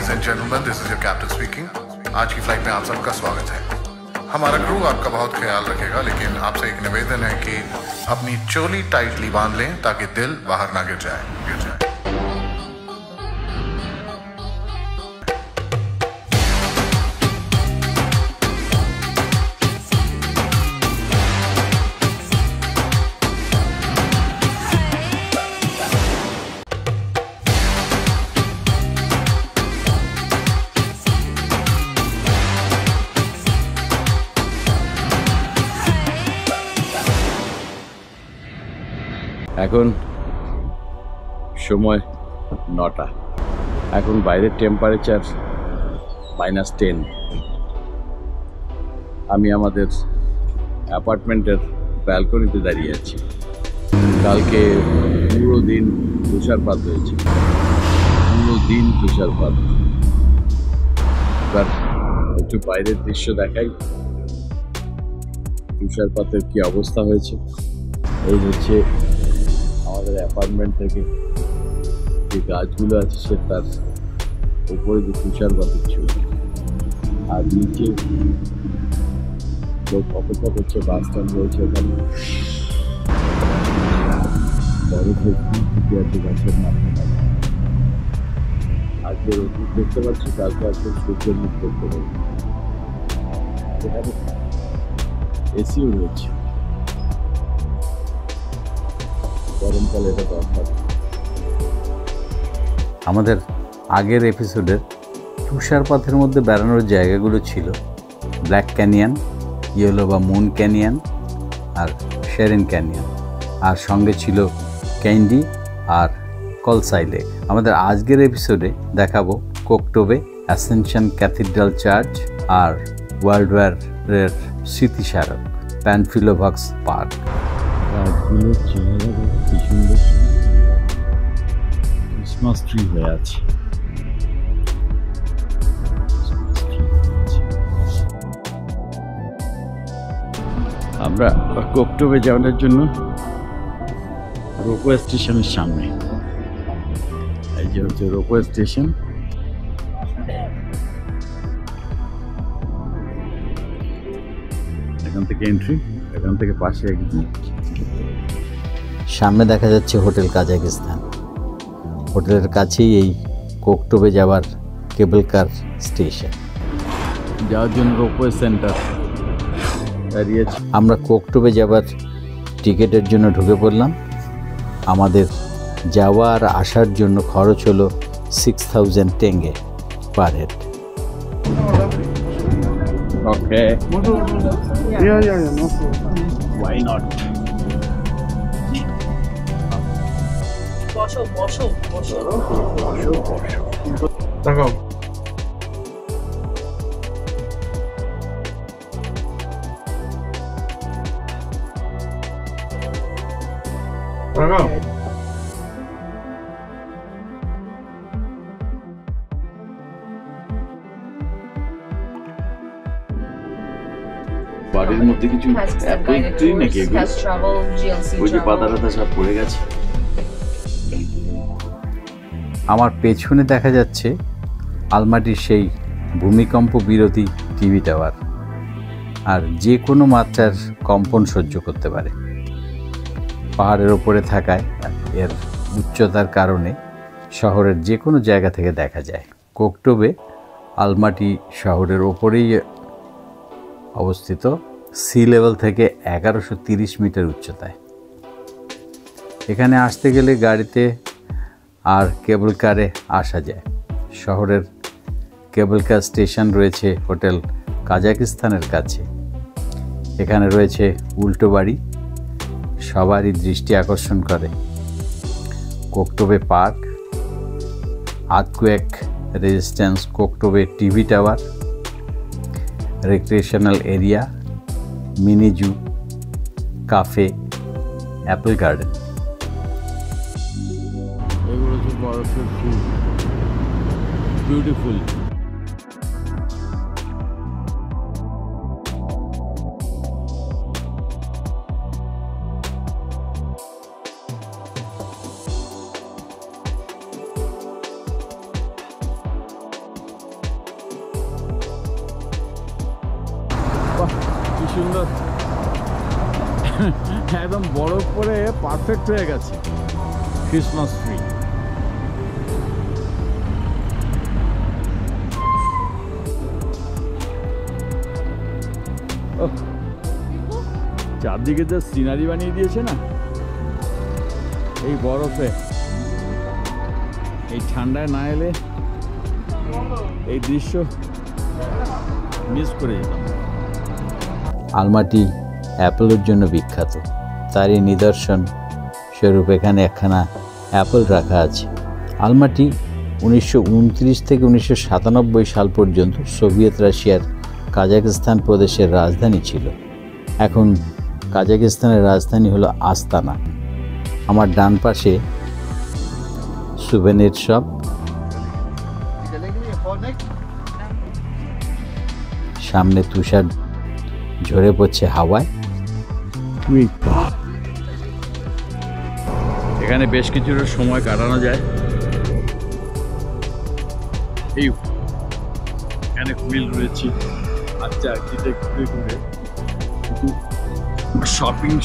Ladies and gentlemen, this is your captain speaking. आज की flight में आप सबका स्वागत है। हमारा क्रू आपका बहुत ख्याल रखेगा, लेकिन आपसे एक निवेदन है कि अपनी चोली टाइटली बांध लें ताकि दिल बाहर ना गिर जाए। এখন সময় 9টা। এখন বাইরের টেম্পারেচার -10। আমি আমাদের অ্যাপার্টমেন্টের ব্যালকনিতে দাঁড়িয়ে আছি। কালকে পুরো দিন তুষারপাত হয়েছে, পুরো দিন তুষারপাত। এবার একটু বাইরের দৃশ্য দেখাই, তুষারপাতের কি অবস্থা হয়েছে। এই হচ্ছে আমাদের অ্যাপার্টমেন্ট থেকে যে গাছগুলো আছে সে তার উপরে যে তুষারপাত ছিল, আর নিচে লোক অপেক্ষা করছে, বাস স্ট্যান্ড রয়েছে ওখানে, বরফের ফুটে আছে গাছের মাথায়। আজকে রোদ দেখতে পাচ্ছি, কালকে আজকে সূর্যের মুখ দেখতে পাচ্ছি। এখানে এসিও রয়েছে, গরমকালে এটা দরকার। আমাদের আগের এপিসোডের তুষারপাতের মধ্যে বেড়ানোর জায়গাগুলো ছিল ব্ল্যাক ক্যানিয়ন, ইয়েলো বা মুন ক্যানিয়ন আর শেরিন ক্যানিয়ন, আর সঙ্গে ছিল ক্যান্ডি আর কলসাই লেক। আমাদের আজকের এপিসোডে দেখাবো কোকটোবে, অ্যাসেনশন ক্যাথিড্রাল চার্চ আর ওয়ার্ল্ড ওয়ারের স্মৃতিস্মারক প্যানফিলোভাক্স পার্ক। গাছগুলোর চেহারা কি সুন্দর, ক্রিসমাস ট্রি হয়ে আছে। আমরা কোকটোবে যাওয়ার জন্য রোপওয়ে স্টেশনের সামনে, এই যে হচ্ছে রোপওয়ে স্টেশন। এখান থেকে এন্ট্রি, এখান থেকে পাশে একদম সামনে দেখা যাচ্ছে হোটেল কাজাকিস্তান। হোটেলের কাছেই এই কোকটোবে যাওয়ার কেবল কার স্টেশন, যাওয়ার জন্য রোপওয়ে সেন্টার দাঁড়িয়ে আছে। আমরা কোকটোবে যাওয়ার টিকিটের জন্য ঢুকে পড়লাম। আমাদের যাওয়া আর আসার জন্য খরচ হলো 6000 tenge per head. Okay, why not? বসো বসো বসো বসো বসো, তাকাও। তাকাও। বাড়ির মধ্যে কিছু অ্যাপল ট্রি নাকি এগুলো? ওই যে পাতা টাতা সব পড়ে গেছে। আমার পেছনে দেখা যাচ্ছে আলমাটির সেই ভূমিকম্প বিরোধী টিভি টাওয়ার, আর যে কোনো মাত্রার কম্পন সহ্য করতে পারে। পাহাড়ের ওপরে থাকায় এর উচ্চতার কারণে শহরের যে কোনো জায়গা থেকে দেখা যায়। কোকটোবে আলমাটি শহরের ওপরেই অবস্থিত, সি লেভেল থেকে 1130 মিটার উচ্চতায়। এখানে আসতে গেলে গাড়িতে আর কেবল কারে আসা যায়। শহরের কেবল কার স্টেশন রয়েছে হোটেল কাজাকিস্তানের কাছে। এখানে রয়েছে উল্টো বাড়ি, সবারই দৃষ্টি আকর্ষণ করে। Koktobe park, earthquake resistance Koktobe TV tower, recreational area, mini zoo, cafe, apple garden. এগুলো হচ্ছে বরফের ফুল, বিউটিফুল। সুন্দর, একদম বরফ পরে পারফেক্ট হয়ে গেছে ক্রিসমাস ট্রি। চারদিকে যে সিনারি বানিয়ে দিয়েছে না এই বরফে, এই ঠান্ডায় না এলে এই দৃশ্য মিস করে যেতাম। আলমাটি অ্যাপেলের জন্য বিখ্যাত, তারই নিদর্শন স্বরূপ এখানে একখানা অ্যাপেল রাখা আছে। আলমাটি 1929 থেকে 1997 সাল পর্যন্ত সোভিয়েত রাশিয়ার কাজাখস্তান প্রদেশের রাজধানী ছিল। এখন কাজাখস্তানের রাজধানী হলো আস্তানা। আমার ডান পাশে সুভেনির শপ, সামনে তুষার ঝরে পড়ছে হাওয়ায়। এখানে বেশ কিছুটা সময় কাটানো যায়। এই এখানে হুইল রয়েছে, আচ্ছা চারদিকে ঘুরে ঘুরে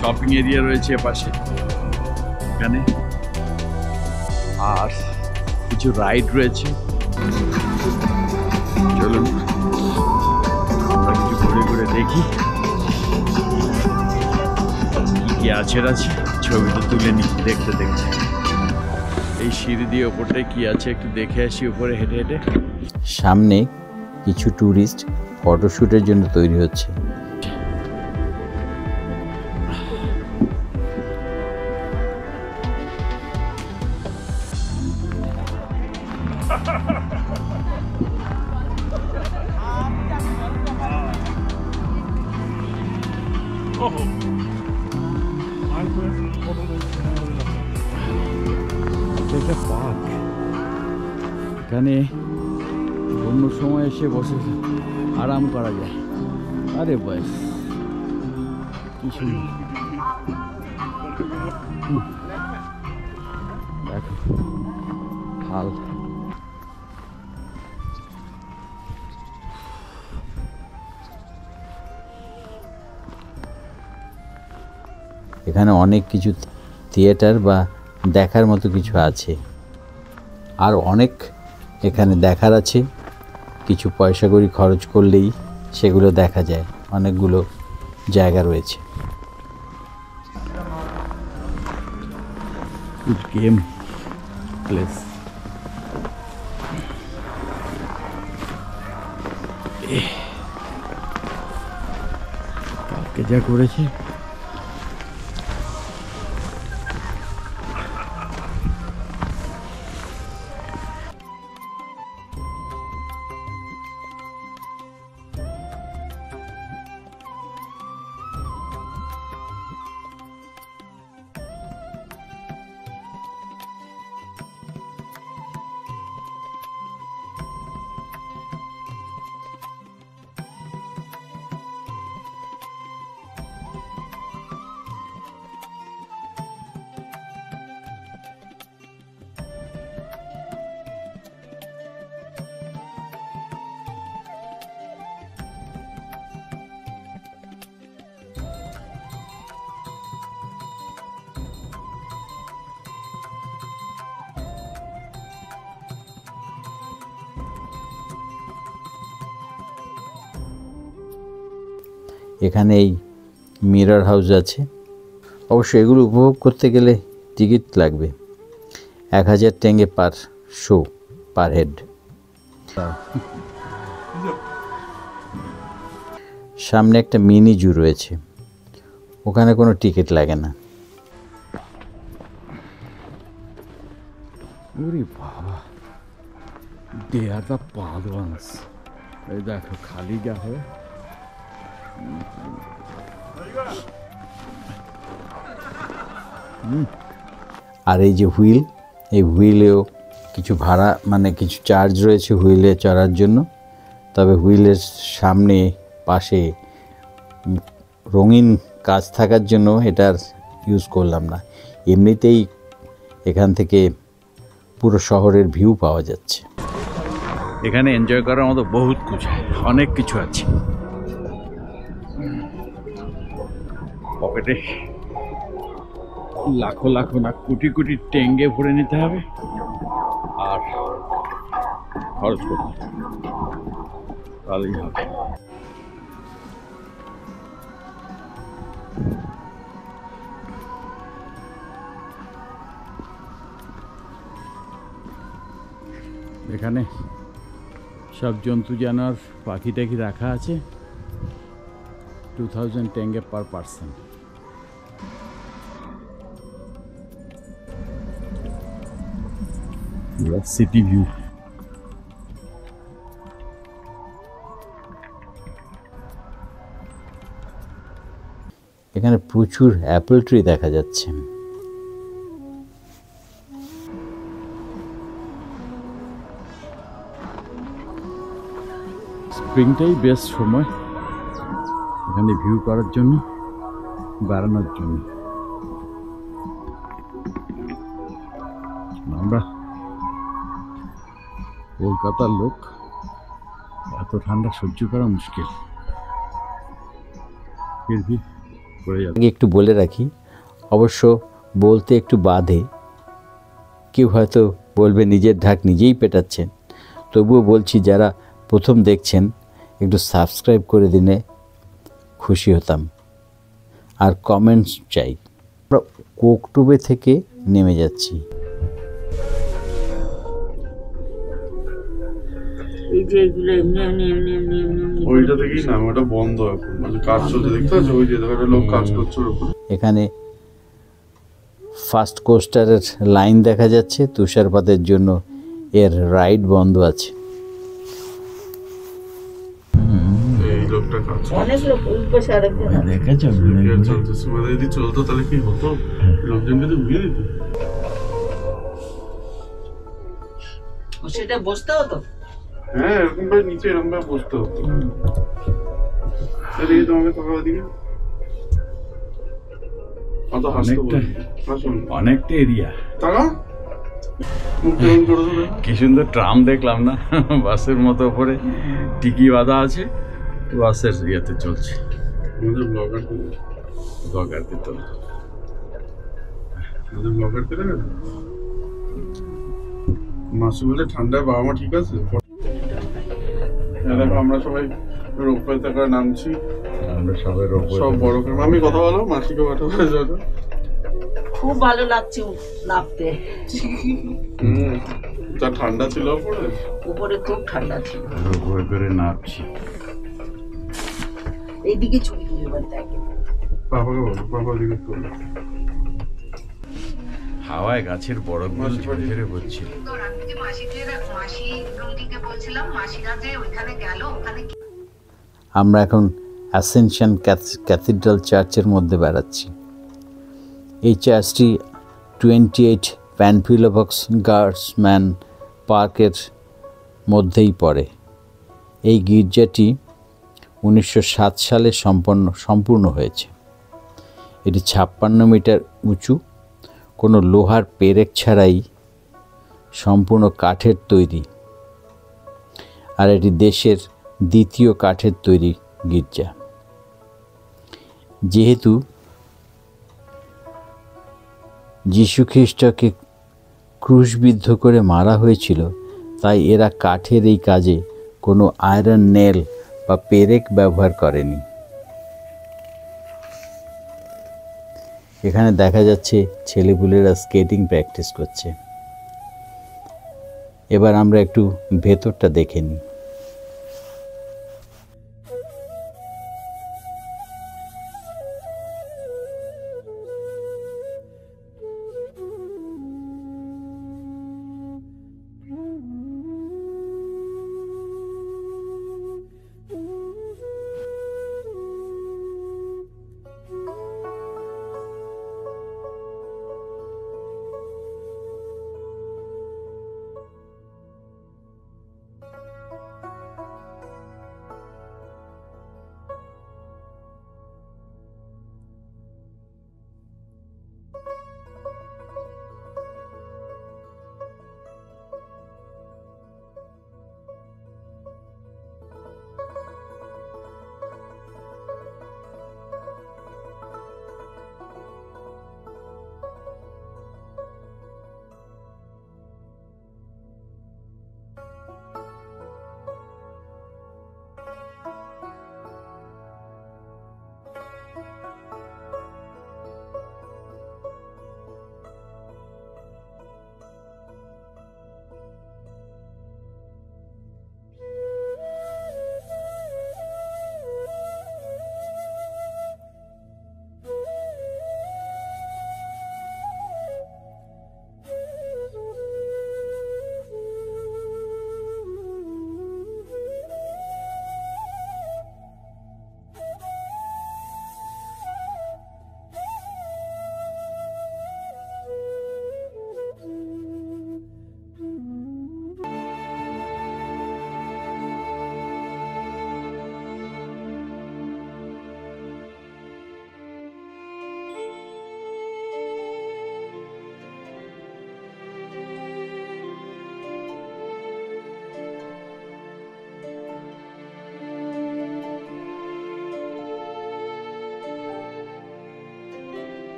শপিং এরিয়া রয়েছে পাশে এখানে, আর কিছু রাইড রয়েছে। চলুন আমরা কিছু ঘুরে ঘুরে দেখি কি আছে ছবিটা তুলে নিই দেখতে দেখতে। এই সিঁড়ি দিয়ে ওপরটায় কি আছে একটু দেখে আসি উপরে হেঁটে হেঁটে। সামনে কিছু ট্যুরিস্ট ফটোশ্যুটের জন্য তৈরি হচ্ছে। এখানে অন্য সময় এসে বসে আরাম করা যায়। আরে বাস কি সুন্দর, দেখো হাল। এখানে অনেক কিছু থিয়েটার বা দেখার মতো কিছু আছে, আর অনেক এখানে দেখার আছে। কিছু পয়সা করি খরচ করলেই সেগুলো দেখা যায়, অনেকগুলো জায়গা রয়েছে। গেম প্লেস, কালকে যা করেছে। এখানে এই মিরর হাউস আছে। অবশ্য এগুলো উপভোগ করতে গেলে টিকিট লাগবে, 1000 টেঙ্গে পার শো, পার হেড। সামনে একটা মিনি জু রয়েছে, ওখানে কোনো টিকিট লাগে না। ওরে বাবা, দে আর দ্য পালওয়ান্স। এই দেখো খালি যা হয়। আর এই যে হুইল, এই হুইলেও কিছু ভাড়া মানে কিছু চার্জ রয়েছে হুইলে চড়ার জন্য। তবে হুইলের সামনে পাশে রঙিন কাজ থাকার জন্য এটার ইউজ করলাম না। এমনিতেই এখান থেকে পুরো শহরের ভিউ পাওয়া যাচ্ছে। এখানে এনজয় করার মতো বহুত কিছু, অনেক কিছু আছে। পকেটে লাখো লাখো না কোটি কোটি টেঙ্গে ভরে নিতে হবে আর খরচ করতে হবে, তাহলেই হবে। এখানে সব জন্তু জানোয়ার পাখি টাখি রাখা আছে। 2000 টেঙ্গে পার পার্সন। City view. এখানে প্রচুর অ্যাপল ট্রি দেখা যাচ্ছে। স্প্রিংটাই বেস্ট সময় এখানে ভিউ করার জন্য, বেড়ানোর জন্য। আমরা কলকাতার লোক, এত ঠান্ডা সহ্য করা মুশকিল। একটু বলে রাখি, অবশ্য বলতে একটু বাধে, কেউ হয়তো বলবে নিজের ঢাক নিজেই পেটাচ্ছেন, তবুও বলছি যারা প্রথম দেখছেন একটু সাবস্ক্রাইব করে দিলে খুশি হতাম, আর কমেন্টস চাই। আমরা কোকটুবে থেকে নেমে যাচ্ছি। ওইটা থেকেই না, ওটা বন্ধ এখন, মানে কাজ চলছে, দেখতে পাচ্ছ ওই যে লোক কাজ করছে ওর উপরে। এখানে ফার্স্ট কোস্টারের লাইন দেখা যাচ্ছে, তুষারপাতের জন্য এর রাইড বন্ধ আছে। এই লোকটা কাজ অনেক লোক ওই পাশে আরেকজন দেখেছো চলতেছে, মানে যদি চলতো তাহলে কি হতো, লোকজনকে তো উড়িয়ে দিত। সেটা বসতে হতো। হ্যাঁ, এরকম ভাবে নিচে এরকম ভাবে বসতে হতো। এই তোমাকে টাকা দিবে অত হাসতে বলি, হাসুন অনেকটা এরিয়া। টাকা মুখ কেমন করে দেবে। কি সুন্দর ট্রাম দেখলাম না, বাসের মতো উপরে টিকি বাঁধা আছে, বাসের ইয়েতে চলছে। আমাদের ব্লগারদের তো ব্লগারদের মাসি বলে ঠান্ডায় বাবা মা ঠিক আছে। দেখো আমরা সবাই রোপওয়ে থেকে নামছি, আমরা সবাই সব বড় করে। মামি কথা বলো, মাসিকে পাঠাবো। খুব ভালো লাগছে নামতে। যা ঠান্ডা ছিল উপরে, উপরে খুব ঠান্ডা ছিল। রোপওয়ে করে নামছি। এইদিকে ছবি তুলে বলতে বাবাকে বলো, বাবা দিকে করলো। হাওয়ায় গাছের বরফগুলো ঝরে ঝরে পড়ছিল। আমরা এখন অ্যাসেনশন ক্যাথিড্রাল চার্চের মধ্যে বেড়াচ্ছি। এই চার্চটি 28 প্যানফিলোভক্স গার্ডসম্যান পার্কের মধ্যেই পড়ে। এই গির্জাটি 1907 সালে সম্পূর্ণ হয়েছে। এটি 56 মিটার উঁচু, কোনো লোহার পেরেক ছাড়াই সম্পূর্ণ কাঠের তৈরি, আর এটি দেশের দ্বিতীয় কাঠের তৈরি গির্জা। যেহেতু যীশুখ্রিস্টকে ক্রুশবিদ্ধ করে মারা হয়েছিল, তাই এরা কাঠের এই কাজে কোনো আয়রন নেল বা পেরেক ব্যবহার করেনি। এখানে দেখা যাচ্ছে ছেলেপুলেরা স্কেটিং প্র্যাকটিস করছে। এবার আমরা একটু ভেতরটা দেখে নিই।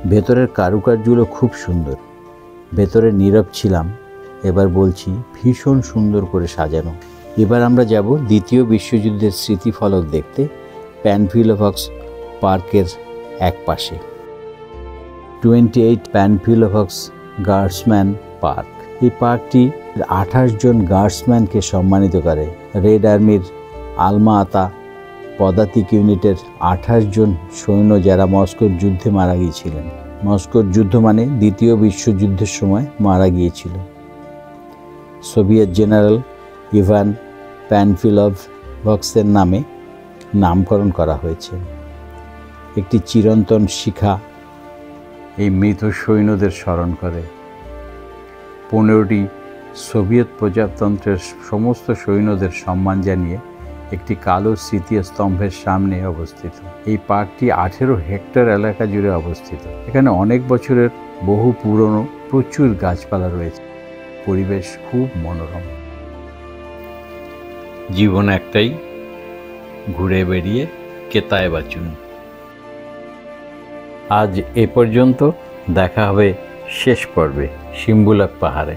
ভেতরের কারুকার্যগুলো খুব সুন্দর। ভেতরে নীরব ছিলাম, এবার বলছি ভীষণ সুন্দর করে সাজানো। এবার আমরা যাব দ্বিতীয় বিশ্বযুদ্ধের স্মৃতিফলক দেখতে প্যানফিলোভক্স পার্কের এক পাশে। 28 প্যানফিলোভক্স গার্ডসম্যান পার্ক। এই পার্কটি 28 জন গার্ডসম্যানকে সম্মানিত করে। রেড আর্মির আলমা আতা পদাতিক ইউনিটের 28 জন সৈন্য যারা মস্কোর যুদ্ধে মারা গিয়েছিলেন। মস্কোর যুদ্ধ মানে দ্বিতীয় বিশ্বযুদ্ধের সময় মারা গিয়েছিল। সোভিয়েত জেনারেল ইভান প্যানফিলোভক্সের নামে নামকরণ করা হয়েছে। একটি চিরন্তন শিখা এই মৃত সৈন্যদের স্মরণ করে। 15টি সোভিয়েত প্রজাতন্ত্রের সমস্ত সৈন্যদের সম্মান জানিয়ে একটি কালো স্মৃতিস্তম্ভের সামনে অবস্থিত। এই পার্কটি 18 হেক্টর এলাকা জুড়ে অবস্থিত। এখানে অনেক বছরের বহু পুরনো প্রচুর গাছপালা রয়েছে। পরিবেশ খুব মনোরম। জীবন একটাই, ঘুরে বেরিয়ে কেতায় বাঁচুন। আজ এ পর্যন্ত, দেখা হবে শেষ পর্বে শিম্বুলাক পাহাড়ে।